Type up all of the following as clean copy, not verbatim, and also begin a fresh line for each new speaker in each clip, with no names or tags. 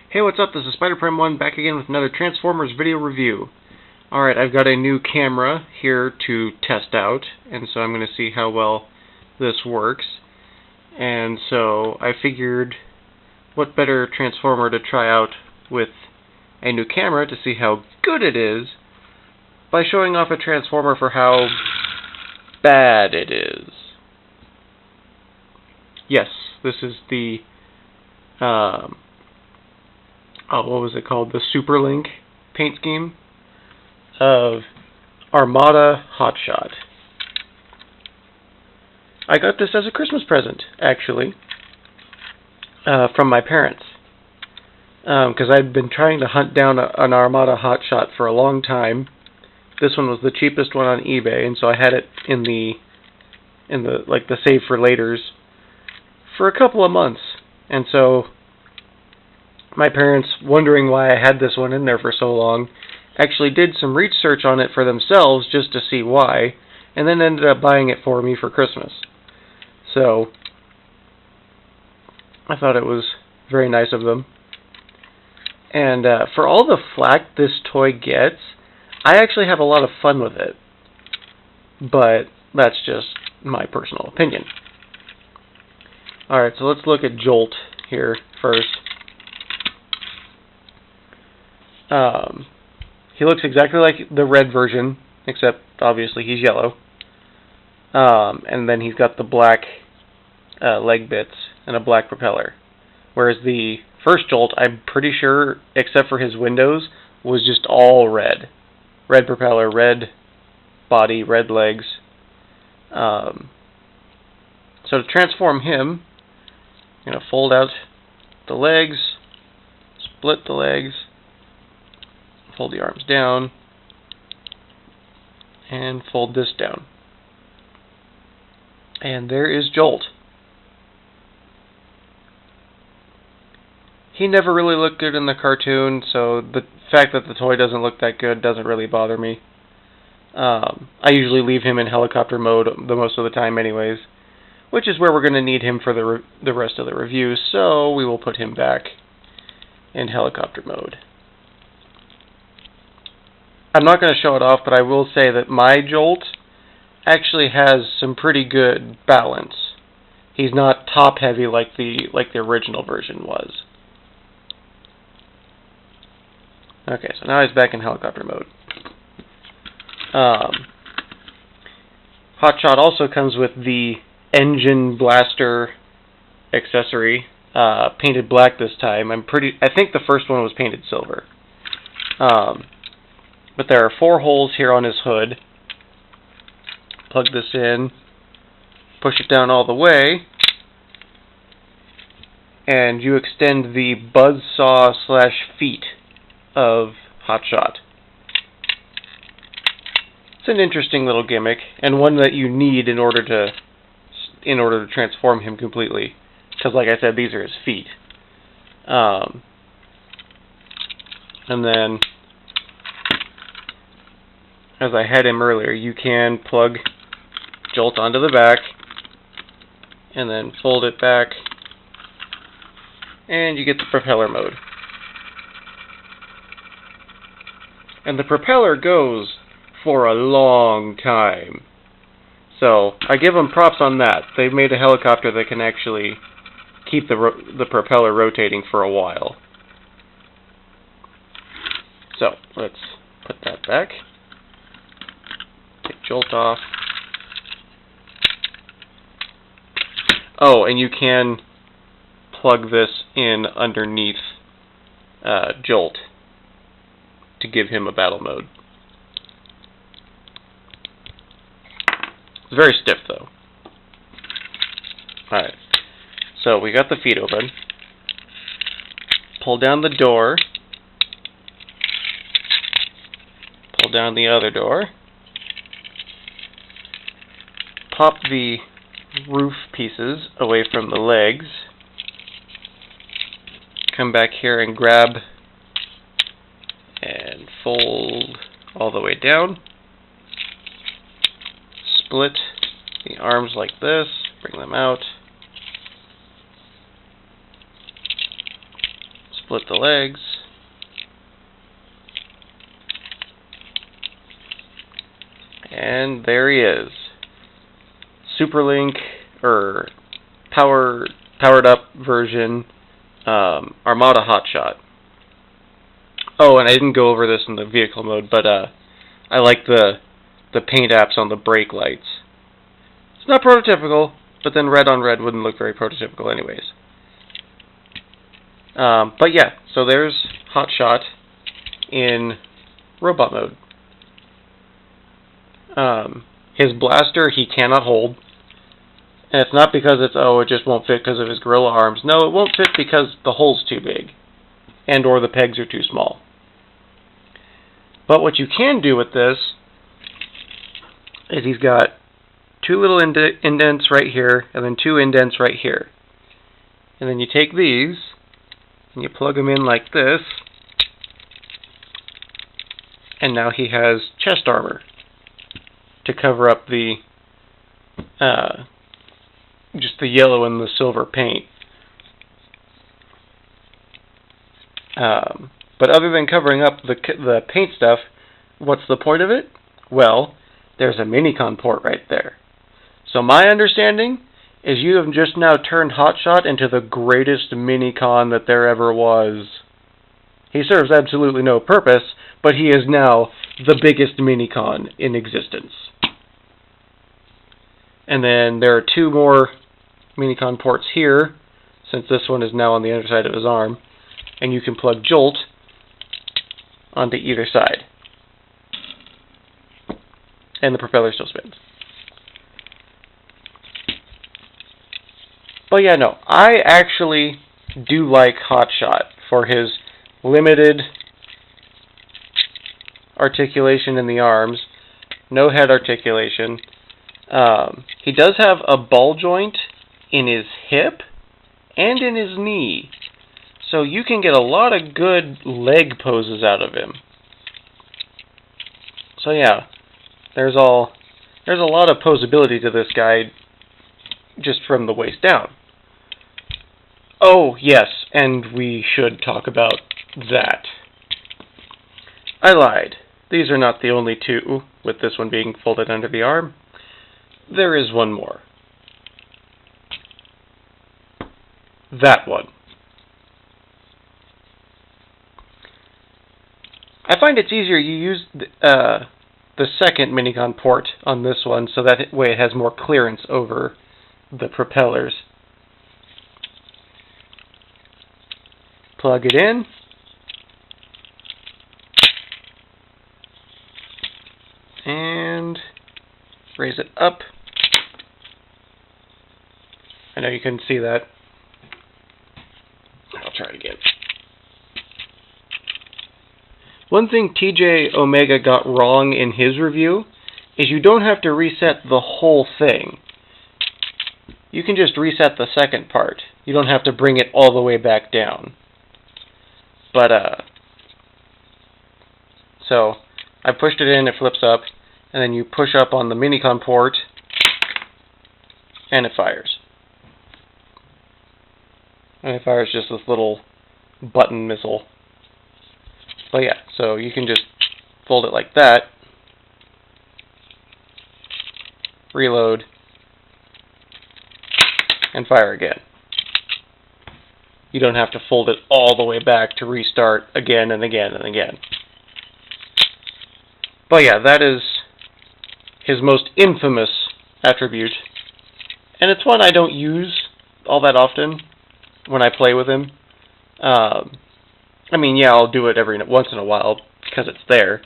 Hey, what's up? This is SpiderPrime1 back again with another Transformers video review. Alright, I've got a new camera here to test out, and so I'm going to see how well this works. And so I figured what better Transformer to try out with a new camera to see how good it is by showing off a Transformer for how bad it is. Yes, this is the what was it called? The Superlink paint scheme of Armada Hotshot. I got this as a Christmas present, actually, from my parents, because I'd been trying to hunt down an Armada Hotshot for a long time. This one was the cheapest one on eBay, and so I had it in the save for laters for a couple of months, and so my parents, wondering why I had this one in there for so long, actually did some research on it for themselves just to see why, and then ended up buying it for me for Christmas. So I thought it was very nice of them. And for all the flack this toy gets, I actually have a lot of fun with it. But that's just my personal opinion. Alright, so let's look at Jolt here first. He looks exactly like the red version, except obviously he's yellow. And then he's got the black leg bits and a black propeller. Whereas the first Jolt, I'm pretty sure, except for his windows, was just all red. Red propeller, red body, red legs. So to transform him, I'm going to fold out the legs, split the legs, fold the arms down, and fold this down. And there is Jolt. He never really looked good in the cartoon, so the fact that the toy doesn't look that good doesn't really bother me. I usually leave him in helicopter mode the most of the time anyways, which is where we're going to need him for the rest of the review, so we will put him back in helicopter mode. I'm not going to show it off, but I will say that my Jolt actually has some pretty good balance. He's not top heavy like the original version was. Okay, so now he's back in helicopter mode. Hotshot also comes with the engine blaster accessory, painted black this time. I think the first one was painted silver. But there are 4 holes here on his hood. Plug this in, push it down all the way, and you extend the buzzsaw / feet of Hotshot. It's an interesting little gimmick, and one that you need in order to transform him completely. Because, like I said, these are his feet. And then, as I had him earlier, you can plug Jolt onto the back, and then fold it back, and you get the propeller mode. And the propeller goes for a long time. So, I give them props on that. They've made a helicopter that can actually keep the propeller rotating for a while. So, let's put that back. Take Jolt off. Oh, and you can plug this in underneath Jolt to give him a battle mode. It's very stiff, though. Alright, so we got the feet open. Pull down the door. Pull down the other door. Pop the roof pieces away from the legs. Come back here and grab and fold all the way down. Split the arms like this, bring them out. split the legs. And there he is. Superlink, or powered up version, Armada Hotshot. Oh, and I didn't go over this in the vehicle mode, but I like the paint apps on the brake lights. It's not prototypical, but then red on red wouldn't look very prototypical anyways. But yeah, so there's Hotshot in robot mode. His blaster he cannot hold. And it's not because it just won't fit because of his gorilla arms. No, it won't fit because the hole's too big. And or the pegs are too small. But what you can do with this is he's got two little indents right here, and then two indents right here. And then you take these, and you plug them in like this, and now he has chest armor to cover up the just the yellow and the silver paint. But other than covering up the paint stuff, what's the point of it? Well, there's a minicon port right there. So my understanding is you have just now turned Hotshot into the greatest minicon that there ever was. He serves absolutely no purpose, but he is now the biggest minicon in existence. And then there are two more minicon ports here, since this one is now on the underside of his arm. And you can plug Jolt onto either side. And the propeller still spins. But yeah, no, I actually do like Hotshot for his limited articulation in the arms, no head articulation. He does have a ball joint in his hip and in his knee, so you can get a lot of good leg poses out of him. So yeah, there's a lot of posability to this guy just from the waist down. Oh yes, and we should talk about that. I lied. These are not the only two, with this one being folded under the arm. There is one more. That one. I find it's easier you use the second minicon port on this one, so that way it has more clearance over the propellers. Plug it in. And raise it up. I know you couldn't see that. I'll try it again. One thing TJ Omega got wrong in his review is you don't have to reset the whole thing. You can just reset the second part. You don't have to bring it all the way back down. But, so, I pushed it in, it flips up, and then you push up on the minicon port, and it fires. And it fires just this little button missile. But yeah, so you can just fold it like that, reload, and fire again. You don't have to fold it all the way back to restart again and again and again. But yeah, that is his most infamous attribute. And it's one I don't use all that often when I play with him. I mean, yeah, I'll do it every once in a while because it's there.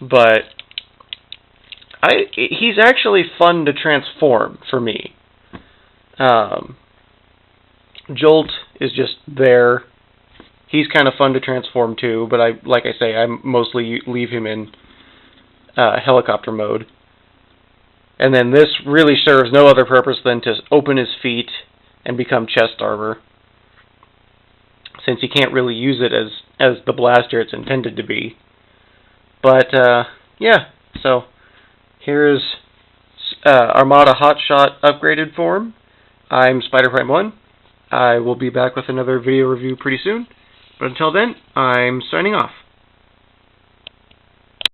But he's actually fun to transform for me. Jolt is just there. He's kind of fun to transform too, but like I say, I mostly leave him in helicopter mode. And then this really serves no other purpose than to open his feet and become chest armor, since you can't really use it as the blaster it's intended to be. But yeah, so here's Armada Hotshot upgraded form. I'm Spider Prime 1. I will be back with another video review pretty soon. But until then, I'm signing off.